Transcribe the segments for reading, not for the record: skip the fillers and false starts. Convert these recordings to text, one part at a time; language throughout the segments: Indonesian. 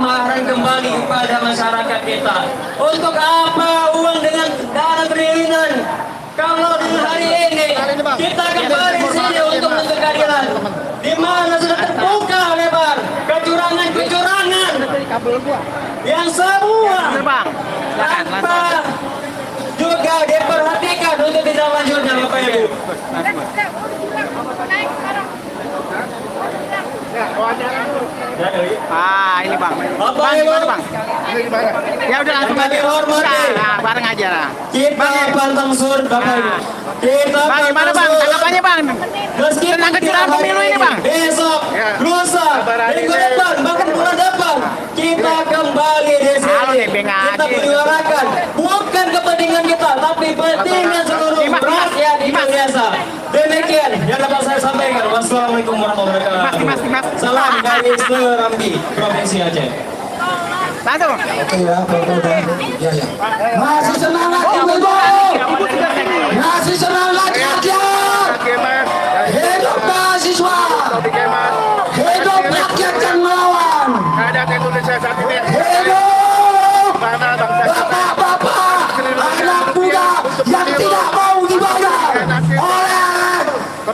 pemahaman kembali kepada masyarakat kita. Untuk apa uang dengan dana triliunan? Kalau di hari ini kita kembali di sini untuk menuntut keadilan, di mana sudah terbuka lebar kecurangan-kecurangan yang semua tanpa juga diperhatikan untuk tidak lanjutnya, Bapak Ibu. Ini Bang. Bapak Ibu, Bang? Ya udah langsung kami hormati. Nah, bareng aja lah. Kita pantang surut, Bapak Ibu. Kita Bang, gimana Bang? Tanggapannya Bang? Meskipun Tentang kecurangan pemilu ini Bang? Besok, lusa, minggu depan, bahkan bulan depan, kita kembali di sini. Kita menyuarakan bukan kepentingan kita, tapi kepentingan seluruh rakyat Indonesia. Demikian yang dapat saya sampaikan. Wassalamualaikum warahmatullahi wabarakatuh. Salam dari Serambi, Provinsi Aceh. Langsung. Oke ya, ya. Masih semangat ibu-ibu, masih semangat rakyat. Hidup mahasiswa, hidup rakyat yang melawan. Hidup bapak-bapak, anak muda yang tidak mau dibayar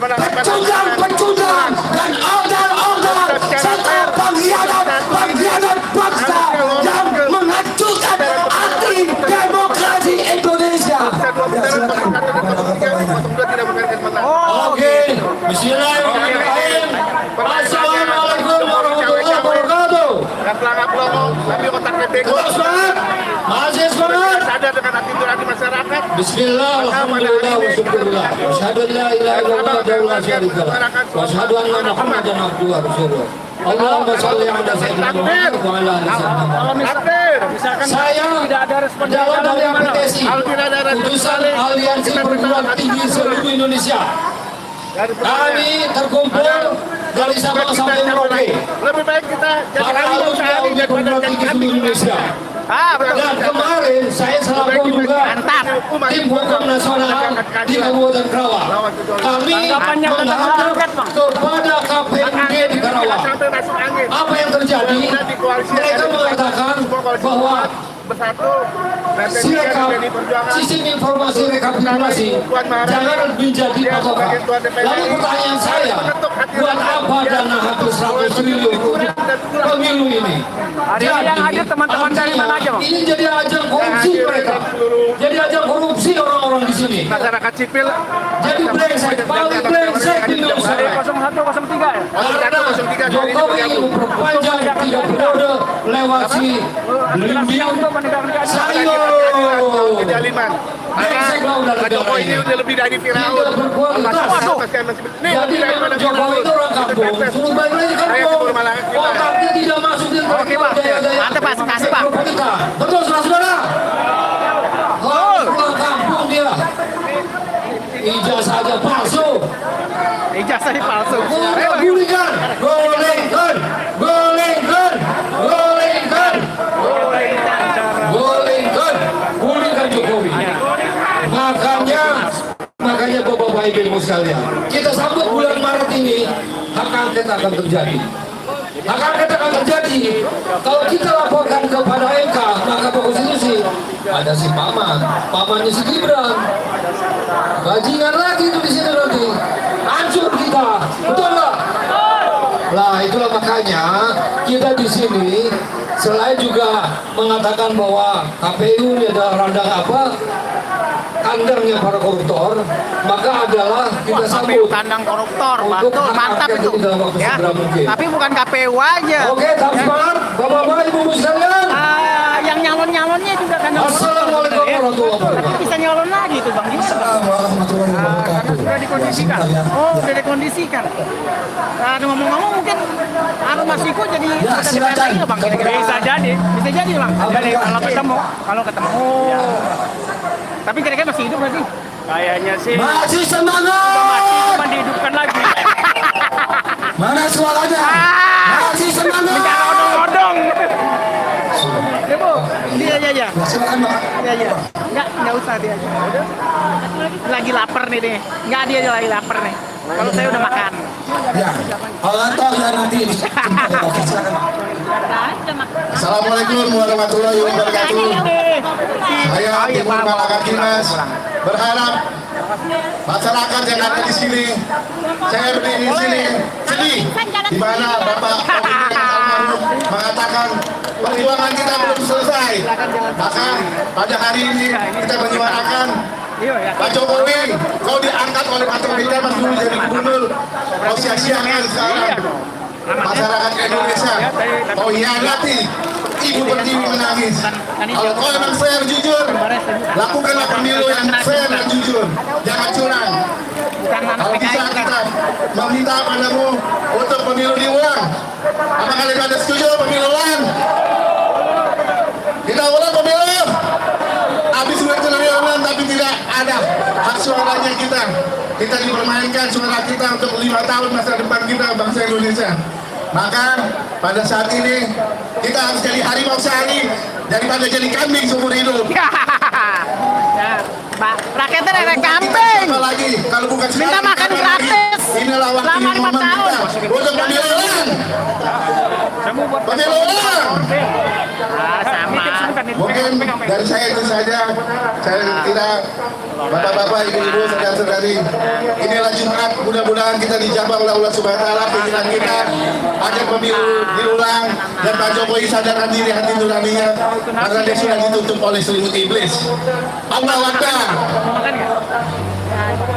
oleh pecundang dan order serta pengkhianat bangsa yang menghancurkan arti demokrasi Indonesia. Oke, bismillahirrahmanirrahim. Assalamualaikum warahmatullahi wabarakatuh. Terus banget, masih semangat. Sadar dengan hati nurani masyarakat. Bismillah, alhamdulillah, wasyukurillah. Asyhadu an la ilaha illallah wa la syarika lah. Wa asyhadu anna Muhammadan abduhu wa rasuluh. Allahumma shalli ala sayyidina Muhammad wa ala ali sayyidina Muhammad. Saya adalah dari aplikasi utusan Aliansi Perguruan Tinggi Seluruh Indonesia. Kami terkumpul dari Sabang sampai Merauke. Lebih baik kita Para alumni Perguruan Tinggi Seluruh Indonesia. Betul. Dan kemarin saya selaku juga tim hukum nasional di Kabupaten Karawang. Kami menghadap kepada KPUD di Karawang. Apa yang terjadi? Mereka mengatakan bahwa sistem informasi rekapitulasi jangan menjadi patokan. Lalu pertanyaan saya, buat apa dana hampir 100 triliun pemilu ini? Hari ini yang hadir teman-teman dari mana aja Bang? Ini jadi ajang korupsi mereka. Jadi ajang korupsi orang-orang di sini. masyarakat sipil. Jadi brengsek, paling brengsek di Indonesia. 0103 ya? Karena Jokowi ingin memperpanjang 3 periode lewat si Belimbing Sayo. Kejaliman. Brengsek lah udah Pak Jokowi ini udah lebih dari Firaun. Tidak berkualitas. Jadi memang Jokowi itu orang kampung, suruh balik lagi kampung. Otaknya tidak masuk di gaya-gaya. Mantap Pak, kasih Pak. Betul saudara. Orang kampung dia. Ijazah aja palsu. Ijazah ini palsu. Gulingkan, golengkan, golengkan, golengkan, golengkan, gulingkan Jokowi. Makanya Bapak Ibu sekalian, kita sambut bulan Maret ini, hak angket akan terjadi. Hak angket akan terjadi kalau kita laporkan kepada MK, Mahkamah Konstitusi. Ada si pamannya si Gibran. Bajingan lagi itu di sini nanti. Hancur kita, betul nggak? Nah itulah makanya kita di sini selain juga mengatakan bahwa KPU ini adalah randang apa? Kandangnya para koruptor, maka adalah kita sambut Kandang koruptor, untuk betul, mantap angket itu. dalam waktu Ya. segera mungkin. Tapi bukan KPU aja. Oke, tetap semangat, Bapak-bapak, Ibu-ibu sekalian. Yang nyalon-nyalonnya juga kandang koruptor. Assalamualaikum warahmatullahi Tapi wabarakatuh. bisa nyalon lagi tuh Bang. Gimana Bang? Warahmatullahi wabarakatuh. Sudah dikondisikan. Oh, udah dikondisikan. Nah, ngomong-ngomong mungkin Harun Masiku jadi Ya, ketua silakan. DPR lagi loh, Bang. Kira-kira bisa jadi Bang. Jadi kalau ketemu. Tapi kira-kira masih hidup nggak sih? Kayaknya sih Masih masih semangat. cuma dihidupkan lagi. Mana suaranya? Masih semangat. Bicara odong-odong. Ya Bu, dia aja. Ya, silakan Pak. Iya. Enggak usah dia aja. Lagi lapar nih deh. Enggak dia aja lagi lapar nih. Kalau saya udah makan. Ya, kalau toh ya nanti. Silakan Pak. Assalamualaikum warahmatullahi wabarakatuh. Saya Timur Malakan Kinas berharap masyarakat yang ada di sini, saya berdiri di sini sedih di mana Bapak almarhum mengatakan perjuangan kita belum selesai. Maka pada hari ini kita menyuarakan Pak Jokowi, kau diangkat oleh Pak kita Mas dulu jadi gubernur, kau sia-siakan sekarang masyarakat Indonesia, kau hianati Ibu Pertiwi menangis. Kalau kau memang fair jujur, lakukanlah pemilu yang fair dan jujur, jangan curang. Kalau bisa kita meminta padamu untuk pemilu diulang. Apakah kalian ada setuju pemilu ulang? Kita ulang pemilu. Habis sudah ulang tapi tidak ada hak suaranya kita. Kita dipermainkan suara kita untuk 5 tahun masa depan kita bangsa Indonesia. Maka pada saat ini kita harus jadi harimau sehari daripada jadi kambing seumur hidup. Rakyatnya nenek kambing. Apalagi kalau bukan Minta makan gratis. Inilah waktu Selama 5 momen tahun. kita untuk pemilu ulang. Pemilu ulang. Mungkin dari saya itu saja. Saya tidak bapak-bapak, ibu-ibu, saudara-saudari. Inilah Jumat. Mudah-mudahan kita dijabah oleh Allah Subhanahu Wa Taala keinginan kita agar pemilu diulang dan Pak Jokowi sadarkan diri hati nuraninya karena dia sudah ditutup oleh selimut iblis. Allahu Akbar.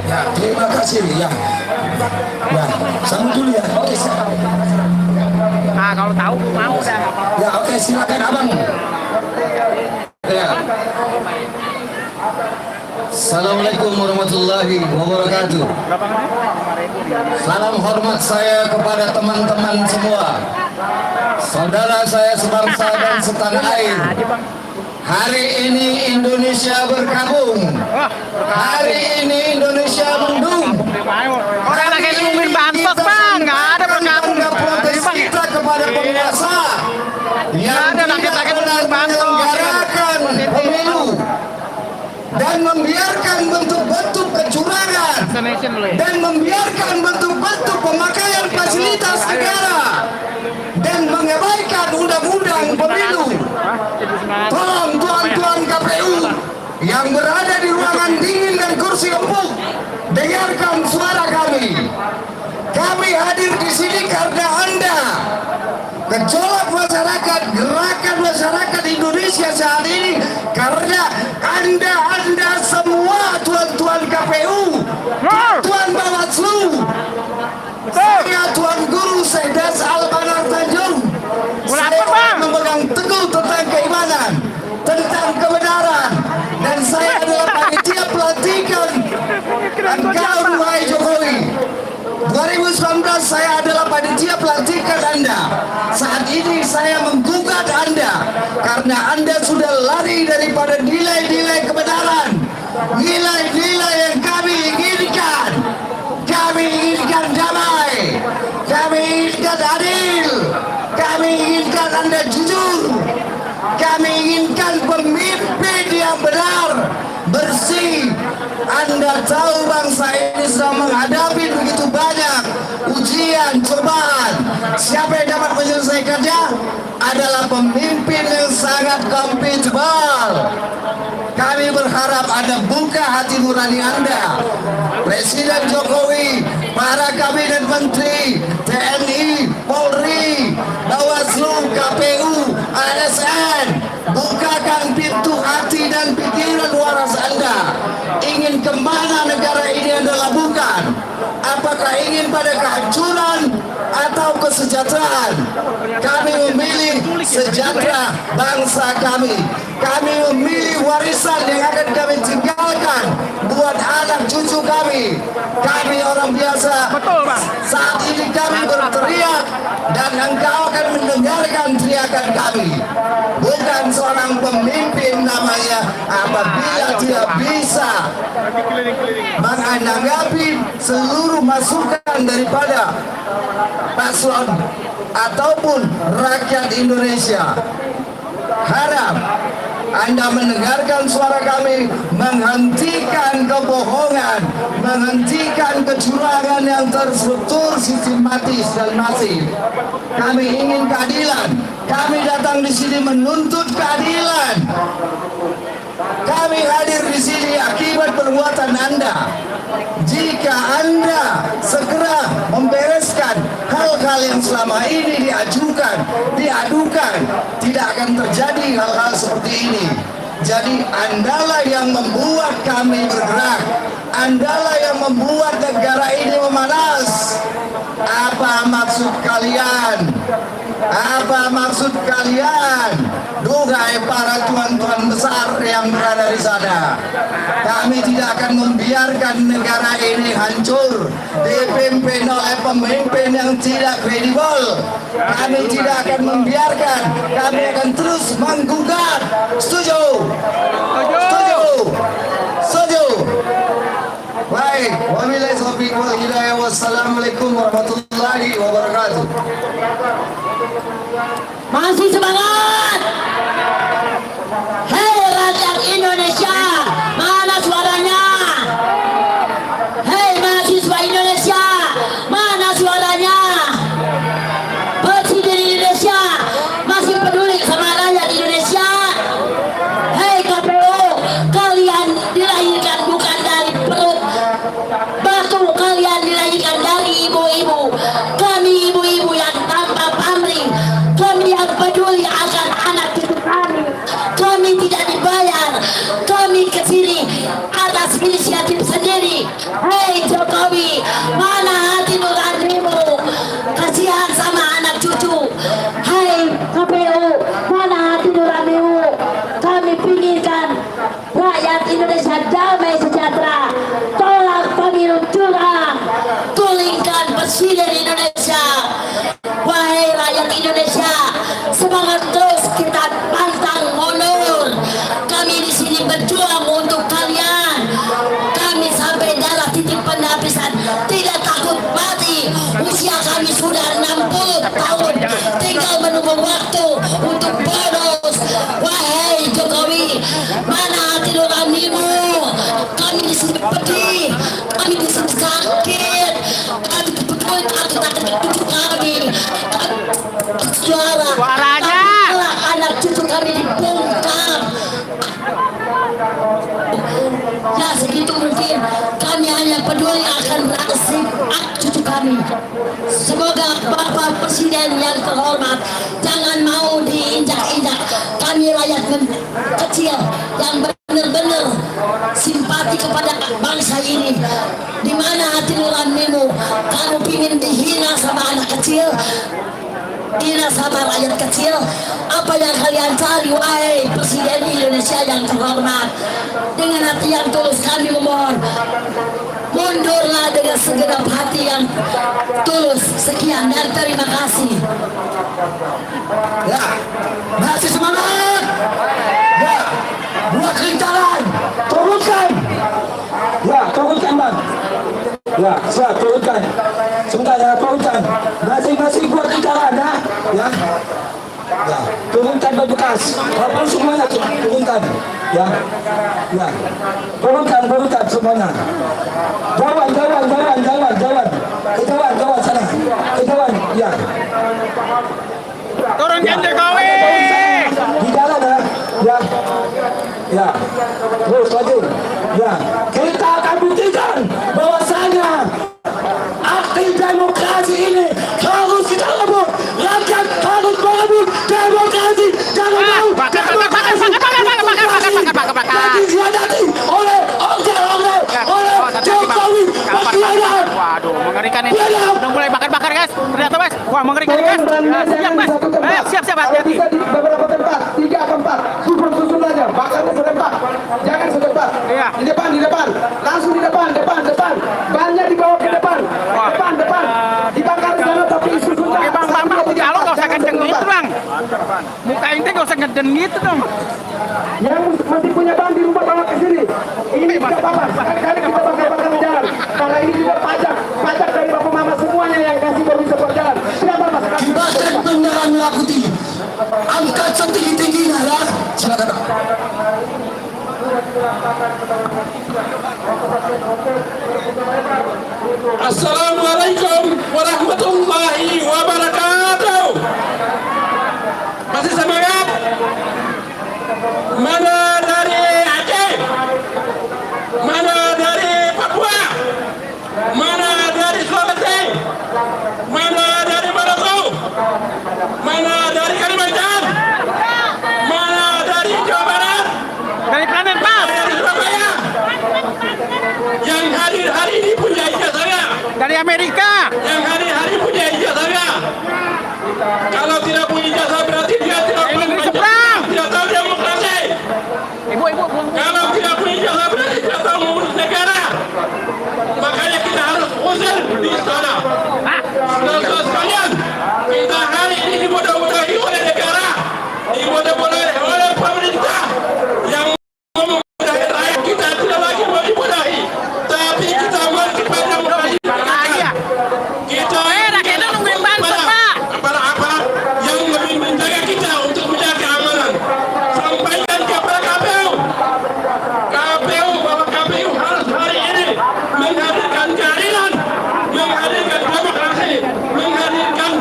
Ya, terima kasih ya. Ya, sambut dulu ya. Oke, Ah, kalau tahu mau dah. ya oke silakan abang. Ya. Assalamualaikum warahmatullahi wabarakatuh. Salam hormat saya kepada teman-teman semua, saudara saya sebangsa dan setanah air. Hari ini Indonesia berkabung. Hari ini Indonesia mendung. Orang lagi nungguin bansos bang, nggak ada bergabung. Protes kita kepada penguasa yang Ada rakyat-rakyat nungguin bansos. menyelenggarakan pemilu dan membiarkan bentuk-bentuk kecurangan Donation boleh. dan membiarkan bentuk-bentuk pemakaian fasilitas negara dan mengabaikan undang-undang pemilu. Tolong tuan-tuan KPU yang berada di ruangan dingin dan kursi empuk, dengarkan suara kami. Kami hadir di sini karena Anda, gejolak masyarakat, gerakan masyarakat Indonesia saat ini, karena Anda semua tuan-tuan KPU, tuan Bawaslu, saya Tuan Guru Sedas Albanar Tanjung. Saya memegang teguh tentang keimanan, tentang kebenaran, dan saya adalah panitia pelantikan engkau Duhai Jokowi. 2019 saya adalah panitia pelantikan Anda. Saat ini saya menggugat Anda karena Anda sudah lari daripada nilai-nilai kebenaran, nilai-nilai yang kami inginkan. Kami inginkan damai, kami inginkan adil, kami inginkan Anda jujur, kami inginkan pemimpin yang benar, bersih. Anda tahu bangsa ini sedang menghadapi begitu banyak ujian, cobaan. Siapa yang dapat menyelesaikannya? Adalah pemimpin yang sangat kompatibel. Kami berharap Anda buka hati nurani Anda. Presiden Jokowi, para kabinet menteri, TNI, Polri, Bawaslu, KPU, ASN, bukakan pintu hati dan pikiran waras Anda. Ingin kemana negara ini Anda labuhkan? Apakah ingin pada kehancuran atau kesejahteraan? Kami memilih sejahtera bangsa kami. Kami memilih warisan yang akan kami tinggalkan buat anak cucu kami. Kami orang biasa. Betul bang. Saat ini kami berteriak dan engkau akan mendengarkan teriakan kami. Bukan seorang pemimpin namanya apabila tidak bisa menanggapi seluruh masukan daripada paslon ataupun rakyat Indonesia. Harap Anda mendengarkan suara kami, menghentikan kebohongan, menghentikan kecurangan yang terstruktur, sistematis dan masif. Kami ingin keadilan, Kami datang di sini menuntut keadilan. Kami hadir di sini akibat perbuatan Anda. Jika Anda segera membereskan hal-hal yang selama ini diadukan, tidak akan terjadi hal-hal seperti ini. Jadi Andalah yang membuat kami bergerak. Andalah yang membuat negara ini memanas. Apa maksud kalian? Apa maksud kalian? Duhai para tuan-tuan besar yang berada di sana, kami tidak akan membiarkan negara ini hancur dipimpin oleh pemimpin yang tidak kredibel. Kami tidak akan membiarkan. Kami akan terus menggugat. Setuju? Setuju? Setuju? Baik, wabillahi taufiq wal hidayah. Wassalamualaikum warahmatullahi wabarakatuh. Masih semangat. Hei rakyat Indonesia, mana suaranya? Hei mahasiswa Indonesia, mana suaranya? Presiden Indonesia masih peduli sama rakyat Indonesia. Hei KPU, kalian dilahirkan bukan dari perut batu, kalian dilahirkan dari ibu-ibu. Kami ibu-ibu yang tanpa pamrih, kami yang peduli akan anak cucu kami. Kami tidak dibayar, kami kesini atas inisiatif sendiri. Hei Jokowi, mana hati nuranimu? Kasihan sama anak cucu. Hei KPU, mana hati nuranimu? Kami pinginkan rakyat Indonesia damai sejahtera. Tolak pemilu curang, gulingkan Presiden Indonesia. Wahai rakyat Indonesia, semangat terus, kita pantang mundur. Kami di sini berjuang untuk kalian. Kami sampai darah titik penapisan, tidak takut mati. Usia kami sudah 60 tahun, tinggal menunggu waktu untuk bonus. Wahai Jokowi, mana hati nuranimu? Kami di sini pedih, kami di sini sakit, kami betul takut cucu kami. Suaranya. Anak cucu kami dibungkam. Ya segitu mungkin. Kami hanya peduli akan nasib cucu kami. Semoga Bapak Presiden yang terhormat jangan mau diinjak-injak. Kami rakyat kecil yang benar-benar simpati kepada bangsa ini. Di mana hati nuranimu? Kamu ingin dihina sama anak kecil, hina sama rakyat kecil. Apa yang kalian cari, wahai Presiden Indonesia yang terhormat? Dengan hati yang tulus kami memohon, mundurlah dengan segenap hati yang tulus. Sekian dan terima kasih. Ya, masih semangat. Ya, buat kerintalan, turunkan. Ya, turunkan bang. Ya, siap, turunkan. Sebentar ya, turunkan. Masing-masing buat kerintalan ya. Ya, ya, turunkan berbekas. Walaupun semuanya turunkan. Ya, ya, turunkan semuanya. Jawan sana. Jawan, ya. Turunkan Jokowi. Di jalan ya. Ya. Terus lagi. Ya. Kita akan buktikan bahwasanya aksi demokrasi ini harus kita rebut. Rakyat harus merebut demokrasi. Jangan mau demokrasi dikhianati oleh order oleh Jokowi. Waduh, mengerikan ini. Udah mulai bakar-bakar guys. Ternyata guys. Wah, mengerikan guys. Siap guys. Siap, hati-hati. Bisa di beberapa tempat, 3 ke 4. Susun aja, bakarnya serempak. Jangan sedepat. Iya. Di depan. Langsung di depan. Bannya dibawa ke depan. Depan. Dibakar di sana tapi susunnya. Oke bang, kalau gak usah kenceng gitu bang. Muka ente gak usah ngeden gitu dong. Yang masih punya bahan di rumah bawa ke sini. Ini tidak apa-apa. Sekali-kali kita bakar di jalan. Karena ini juga pajak dari bapak mama semuanya yang kasih baru bisa berjalan. Tidak apa-apa. Kibarkan bendera merah putih. Angkat setinggi-tingginya ya. Silakan. Assalamualaikum warahmatullahi wabarakatuh. Masih semangat? Mana dari Aceh? Mana dari Papua? Mana dari Sulawesi? Mana dari Maluku? Mana dari Kalimantan? Mana dari Jawa Barat? Dari planet Mars. Dari Surabaya? Yang hadir hari ini punya ijazahnya. Dari Amerika. Yang hari-hari punya ijazahnya. Kalau tidak punya ijazah berarti dia tidak Ini punya seberang. tidak tahu demokrasi. Ibu. Kalau tidak punya ijazah berarti tidak tahu mengurus negara. Makanya kita harus usir di sana. Saudara sekalian, kita hari ini dibodoh-bodohi oleh negara, dibodoh-bodohi oleh pemerintah yang memudahi rakyat. Kita tidak lagi mau dibodohi, tapi kita mau kepada demokrasi. Kita rakyatnya nungguin bansos, Pak. aparat yang lebih menjaga kita untuk menjaga keamanan. Sampaikan kepada KPU bahwa KPU harus hari ini menghadirkan keadilan, menghadirkan demokrasi, menghadirkan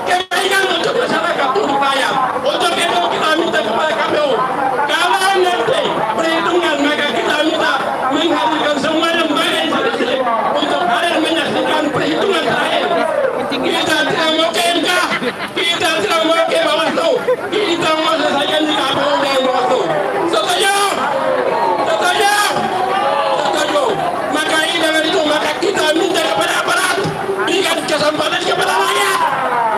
kebaikan untuk masyarakat, untuk rakyat. Untuk itu kita minta kepada KPU, kalau nanti perhitungan maka kita minta menghadirkan semua lembaga institusi untuk hadir menyaksikan perhitungan terakhir. Kita tidak mau ke MK, kita tidak mau ke Bawaslu, kita mau selesaikan di KPU dan Bawaslu. Setuju? Setuju? Setuju. Maka ini dengan itu maka kita minta kepada aparat, berikan kesempatan kepada rakyat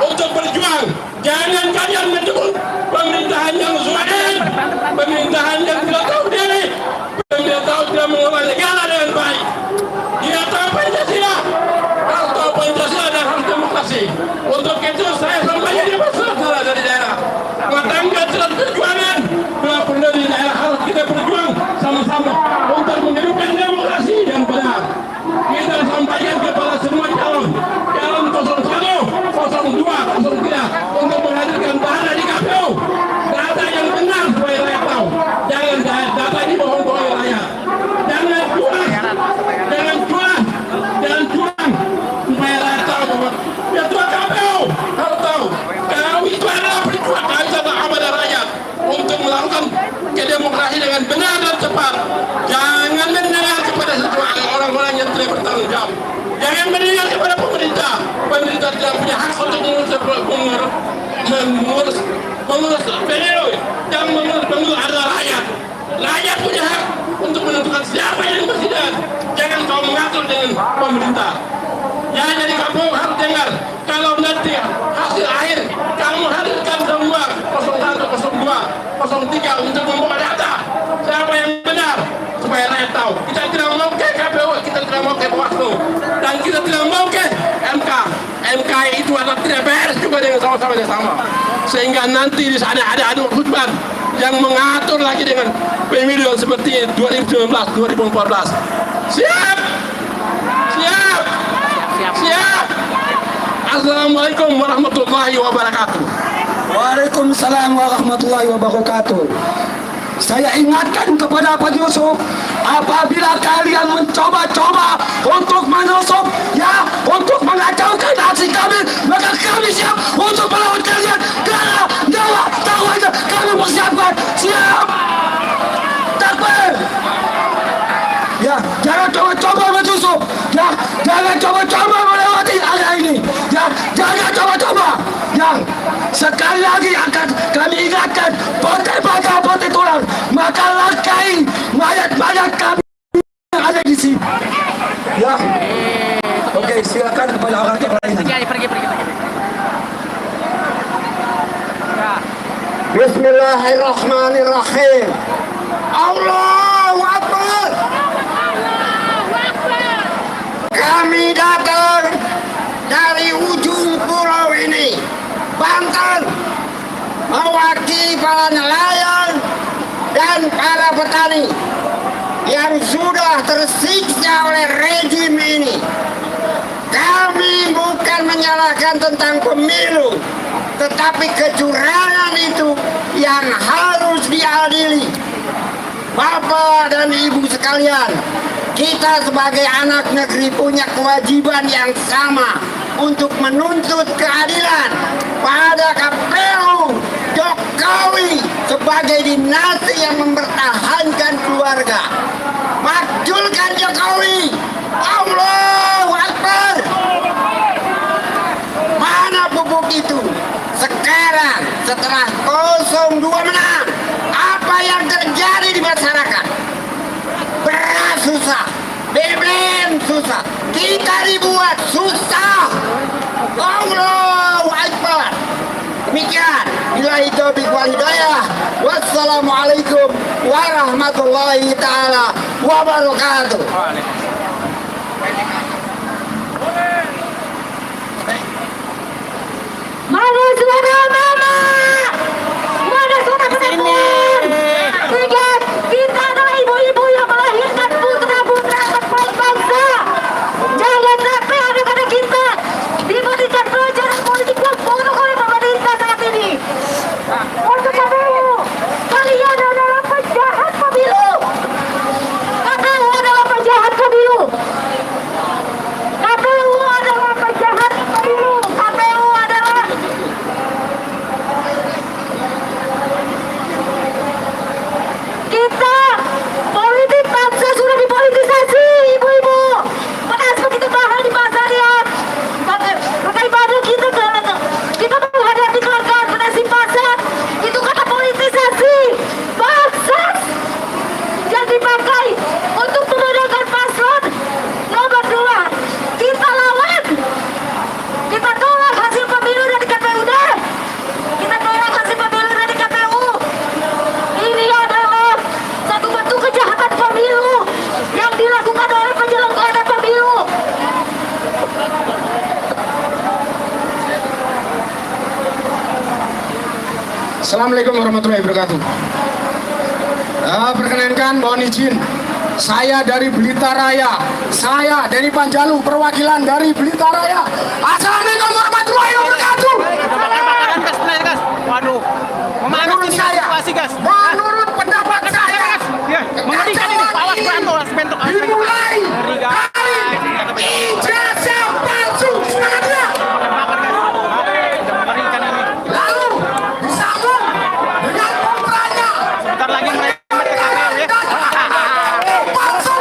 untuk berjuang. Jangan kalian menyebut pemerintahan yang zalim, pemerintahan yang tidak tahu diri, pemerintahan tidak mengelola negara dengan baik. Dia tahu Pancasila, harus tahu Pancasila dan harus demokrasi. Untuk itu saya sampaikan di masyarakat dari daerah, matangkan surat perjuangan bahwa penduduk di daerah harus kita berjuang sama-sama untuk menghidupkan demokrasi yang benar. Kita sampaikan kepada semua calon 01, 02, 03 untuk menghadirkan data di KPU, data yang benar supaya rakyat tahu. Jangan data ini bohong-bohong rakyat. Jangan curang supaya rakyat tahu bahwa ketua KPU harus tahu kalau itu adalah perjuangan kata kepada rakyat untuk melakukan kedemokrasi dengan benar dan cepat. Jangan mendengar kepada orang-orang yang tidak bertanggung jawab. Jangan mendengar kepada pemerintah. Pemerintah tidak punya hak untuk mengurus pemilu. Yang mengurus pemilu adalah rakyat. Rakyat punya hak untuk menentukan siapa yang presiden. Jangan kau mengatur dengan pemerintah. Ya, jadi kamu harus dengar. Kalau nanti hasil akhir kamu hadirkan semua 01, 02, 03 untuk membawa data siapa yang benar supaya rakyat tahu. Kita tidak mau ke KPU, kita tidak mau ke Bawaslu, dan kita tidak mau ke MK. MK itu adalah tidak beres juga dengan sama-sama yang sama. Sehingga nanti di sana ada adu khutbah yang mengatur lagi dengan pemilu seperti 2019, 2014. Siap? Siap? Siap. Assalamualaikum warahmatullahi wabarakatuh. Waalaikumsalam warahmatullahi wabarakatuh. Saya ingatkan kepada Pak Yusuf, apabila kalian mencoba-coba untuk menusuk, ya, untuk mengacaukan aksi kami, maka kami siap untuk melawan kalian. Darah, nyawa, tahu aja, kami persiapkan. Siap. Takbir. Ya, jangan coba-coba menusuk. Ya, jangan coba-coba melewati area ini. Ya, jangan coba-coba. Ya, sekali lagi akan kami ingatkan, potai baka, potai tulang, maka langkai mayat-mayat kami yang ada di sini. Ya, oke, silakan kepada orang yang lain. Pergi. Bismillahirrahmanirrahim. Allahu Akbar. Kami datang dari ujung pulau ini, Banten, mewakili para nelayan dan para petani yang sudah tersiksa oleh rejim ini. Kami bukan menyalahkan tentang pemilu, tetapi kecurangan itu yang harus diadili. Bapak dan Ibu sekalian, kita sebagai anak negeri punya kewajiban yang sama untuk menuntut keadilan pada KPU Jokowi sebagai dinasti yang mempertahankan keluarga. Majulkan Jokowi. Allahu Akbar. Mana pupuk itu? Sekarang setelah 02 menang, apa yang terjadi di masyarakat? Beras susah, BBM susah, kita dibuat susah. Allahu Akbar. Demikian, billahi taufiq wal hidayah. Wassalamualaikum warahmatullahi taala wabarakatuh. Mana suara mama? Mana suara penonton? Ingat, kita adalah ibu-ibu yang melahirkan putra-putra terbaik bangsa. Jangan sampai anak-anak kita diberikan pelajaran politik yang buruk oleh pemerintah saat ini. Untuk KPU, kalian adalah penjahat pemilu. KPU adalah penjahat pemilu. KPU adalah penjahat pemilu. KPU adalah kita, politik bangsa sudah dipolitisasi, ibu-ibu. Beras begitu mahal di pasar ya. Bagaimana kita menghadapi kelangkaan beras di pasar? Itu kata politisasi. Bangsa yang dipakai untuk memenangkan paslon nomor 2. Kita lawan. Kita tolak hasil pemilu dari KPU deh. Kita tolak hasil pemilu dari KPU. Ini adalah satu bentuk kejahatan pemilu yang dilakukan oleh penyelenggara pemilu. Assalamualaikum warahmatullahi wabarakatuh. Perkenankan, mohon izin. Saya dari Blitar Raya. Saya dari Panjalu, perwakilan dari Blitar Raya. Assalamualaikum warahmatullahi wabarakatuh. Bakar-bakaran gas, benar gas. Waduh, memanas ini situasi gas. Menurut pendapat saya, Ya, mengerikan ini. Awas berantem, awas bentuk. dimulai dari ijazah palsu semangatnya. Mengerikan ini. Lalu disambung dengan putranya. Bentar lagi mereka ke KPU ya. Palsu.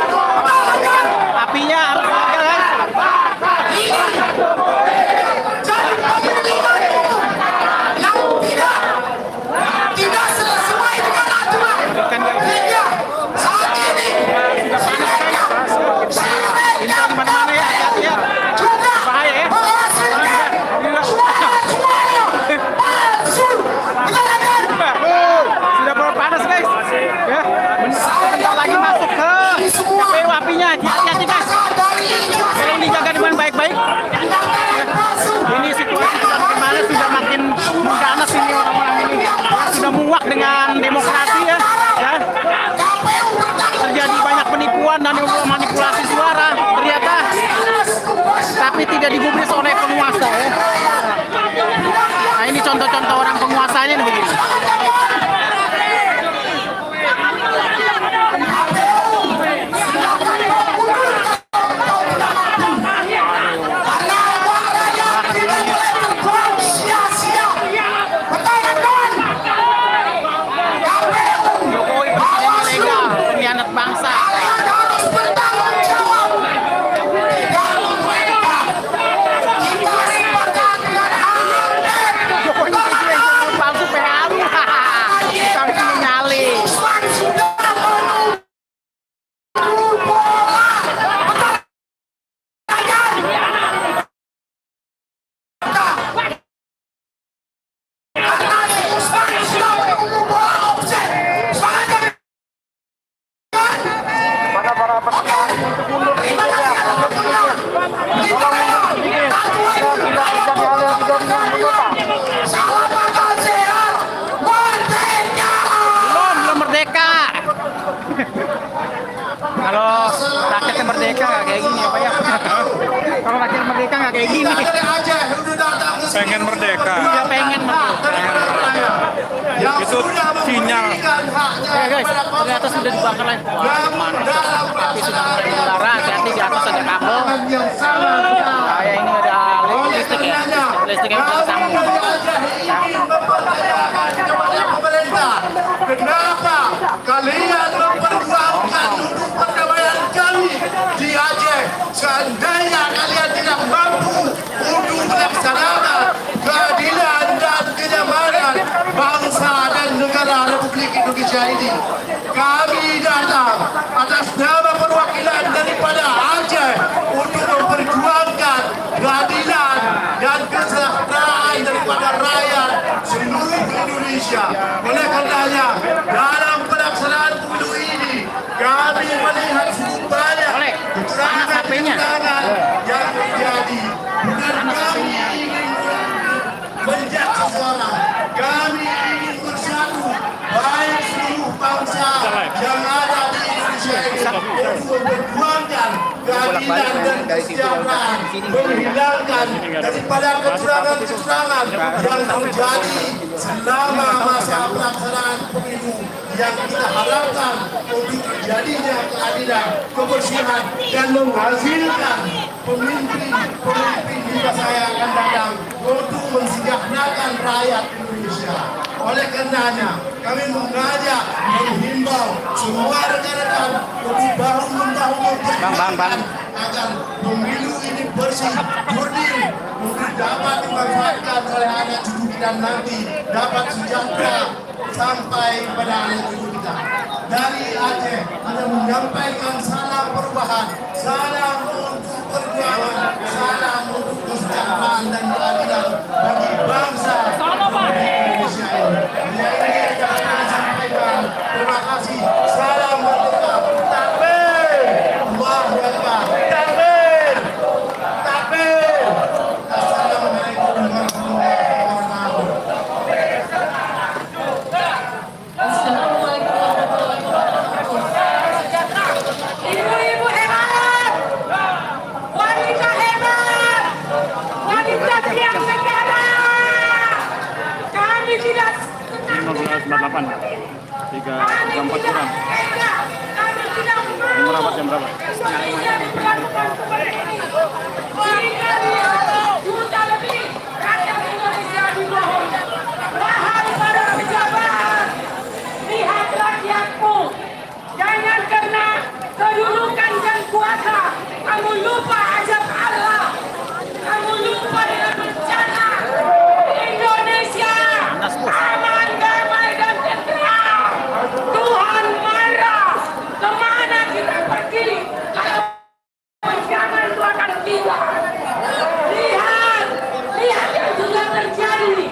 Apinya harus bakar kan. Jadi pemilihan yang tidak sesuai dengan aturan. Sehingga saat ini Ini di mana-mana ya, hati-hati ya. juga Bahaya ya. menghasilkan suara-suara palsu. Mengatakan Sudah mulai panas guys. Ya, bentar lagi masuk ke KPU apinya. Hati-hati guys. dari ijazah Tolong dijaga dengan baik-baik. Ini situasi sudah makin panas, sudah makin mengganas ini orang-orang ini. Sudah muak dengan demokrasi ya. Terjadi banyak penipuan dan manipulasi suara ternyata, tapi tidak digubris oleh penguasa ya. Nah ini contoh-contoh orang penguasanya nih begini. Jokowi presiden ilegal, pengkhianat bangsa. Jokowi presiden palsu PHU. Kami menyali. Belum merdeka. Kalau rakyatnya merdeka nggak kayak gini apa ya? Kalau rakyat merdeka nggak kayak gini. Pengen merdeka. Dia pengen merdeka. Itu sinyal. Ya guys, ternyata sudah dibakar lagi. Wah, mana? Api sudah mulai membara. Hati-hati di atas ada kabel. Kayak ini ada listrik ya. Listrik yang bisa disambung. Ya. kalian memperjuangkan untuk perdamaian kami di Aceh. Seandainya kalian tidak mampu untuk melaksanakan keadilan dan kenyamanan bangsa dan negara Republik Indonesia ini, kami datang atas nama perwakilan daripada Aceh untuk memperjuangkan keadilan dan kesejahteraan daripada rakyat seluruh Indonesia. Oleh karenanya, dalam pelaksanaan pemilu ini, kami melihat cukup banyak kekurangan yang terjadi. Bukan kami ingin menjat seseorang, kami ingin bersatu baik seluruh bangsa yang ada di Indonesia ini untuk memperjuangkan keadilan dan kesejahteraan, menghilangkan daripada kecurangan-kecurangan yang terjadi selama masa pelaksanaan pemilu, yang kita harapkan untuk terjadinya keadilan, kebersihan, dan menghasilkan pemimpin di masa yang akan datang untuk mensejahterakan rakyat Indonesia. Oleh karenanya, kami mengajak, menghimbau semua rekan-rekan untuk bahu-membahu memperjuangkan agar pemilu ini bersih, murni, untuk dapat dimanfaatkan oleh anak cucu kita nanti, dapat sejahtera sampai pada anak cucu kita. Dari Aceh, ada menyampaikan salam perubahan, salam untuk perjuangan, salam untuk kesejahteraan dan keadilan bagi bangsa Indonesia ini. Ini yang kami sampaikan. Terima kasih. Salam merdeka. Takbir. Allahu Akbar. Takbir. Takbir. Assalamualaikum warahmatullahi wabarakatuh. Ibu-ibu hebat, wanita hebat, wanita tiang negara. Kami tidak senang. 15.48 3 kurang. Kami tidak Jam berapa? Jam berapa? Juta lebih rakyat Indonesia dibohong. Wahai para pejabat, lihat rakyatmu. Jangan karena kedudukan dan kuasa kamu lupa azab Allah. Kamu lupa dengan bencana. Indonesia aman, damai, dan tentram. Tuhan marah. Kemana kita pergi kalau bencana itu akan tiba? Lihat yang sudah terjadi.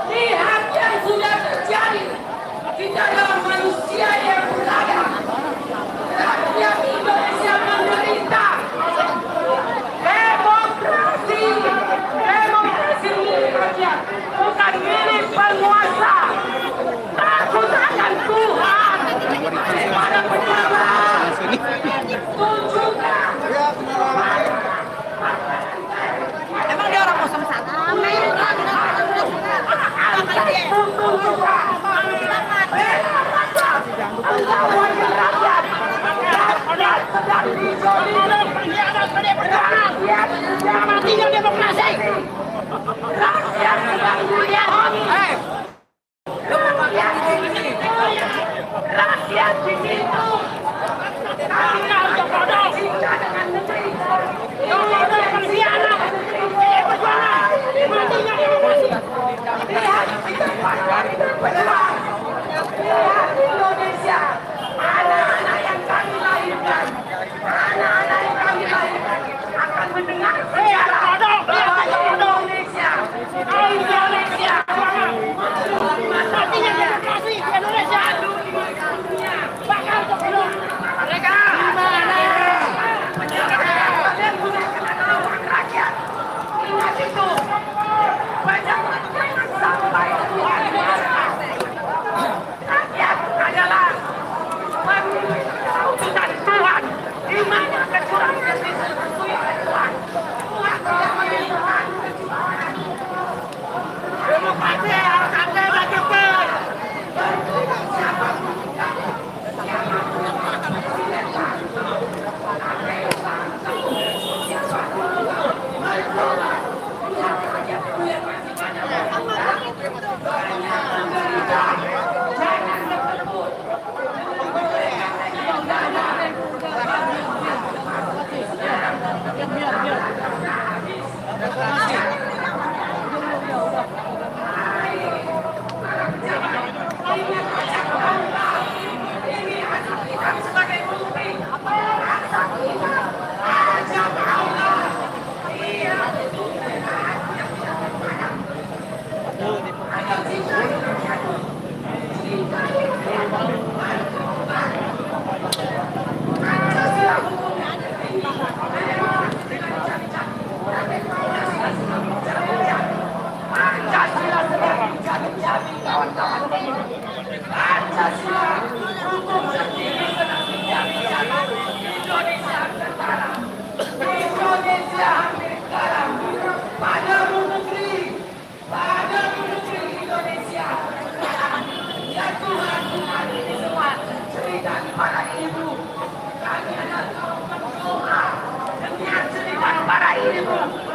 Lihat yang sudah terjadi. Kita adalah manusia yang berada. Rakyat Indonesia menderita. Demokrasi milik rakyat, bukan milik penguasa. Takut akan Tuhan. Para pejabat, tunjukkan. Emang dia orang kosong sana? Rakyat sedang dizolimi. Rakyat tidak demokrasi. Rakyat sedang dibohongi. Rakyat di situ. Kami untuk bodoh. Cinta dengan negeri. Bodoh berkhianat. Perjuangan. Matinya demokrasi. Lihat berjuang. Lihat Indonesia. Anak-anak yang kami lahirkan. Anak-anak yang kami lahirkan akan mendengar sejarah bahwa Indonesia. Indonesia. Matinya demokrasi di Indonesia. Bakal terbunuh. Mereka gimana? Kalian menggunakan uang rakyat. Ingat itu. Jangan sampai Tuhan marah. Rakyat adalah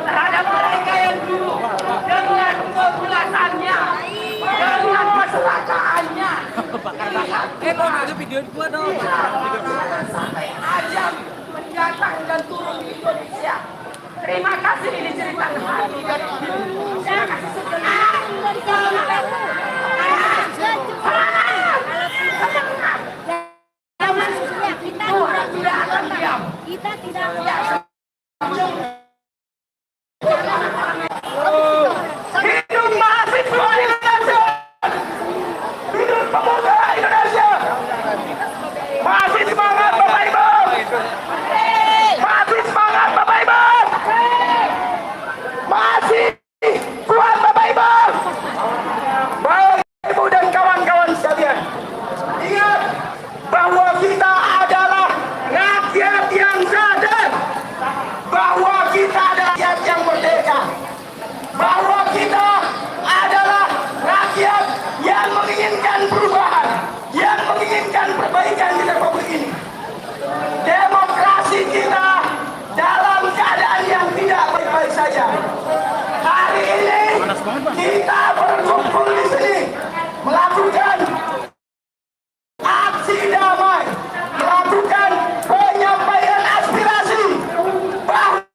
terhadap mereka yang dulu dengan kebulasannya, dengan keserakaannya, ada video gua dong. sampai ajam mendatang dan turun di Indonesia. Terima kasih, ini cerita hati dari ibu. Saya kasih semangat. Tuhan tidak akan diam. Kita tidak Hidup mahasiswa Indonesia, hidup pemuda Indonesia. Masih semangat Bapak Ibu, masih semangat Bapak Ibu, masih kuat Bapak Ibu. Bapak Ibu dan kawan-kawan sekalian, ingat bahwa kita adalah rakyat yang sadar, bahwa kita adalah rakyat yang merdeka, bahwa kita adalah rakyat yang menginginkan perubahan, yang menginginkan perbaikan di Republik ini. Demokrasi kita dalam keadaan yang tidak baik-baik saja. Hari ini kita berkumpul di sini melakukan aksi damai, melakukan penyampaian aspirasi bahwa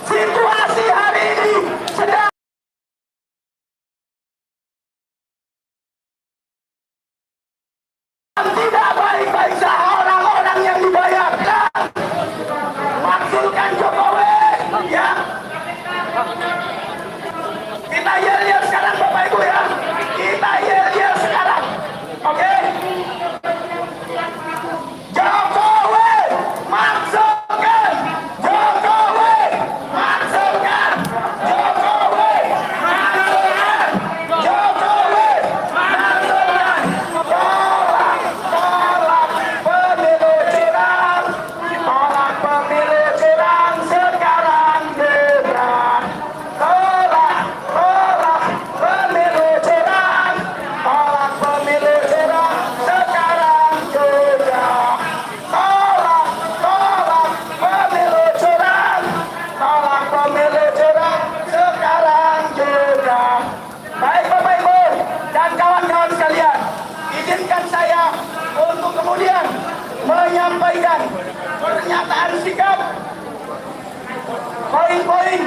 situasi hari ini sedang tidak baik-baik saja. Orang-orang yang dibayarkan maksudkan Jokowi, ya. Kita yel-yel sekarang Bapak Ibu, ya. Kita yel-yel sekarang, oke? Jokowi maksudkan, Jokowi maksudkan, Jokowi maksudkan, Jokowi maksudkan. Tolak pemilu curang, tolak pemilu curang sekarang gerak. Tolak pemilu curang, tolak pemilu curang sekarang gerak. Tolak pemilu curang, tolak pemilu curang sekarang gerak. Baik Bapak Ibu dan kawan-kawan sekalian, izinkan saya untuk kemudian menyampaikan pernyataan sikap, poin-poin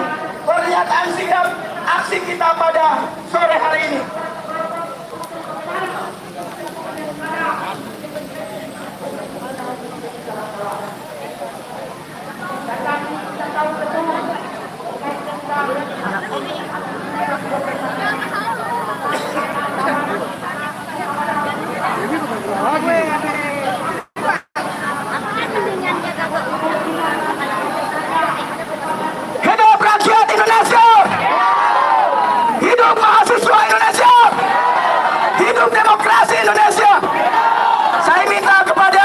pernyataan sikap aksi kita pada sore hari ini. Hidup rakyat Indonesia, hidup mahasiswa Indonesia, hidup demokrasi Indonesia. Saya minta kepada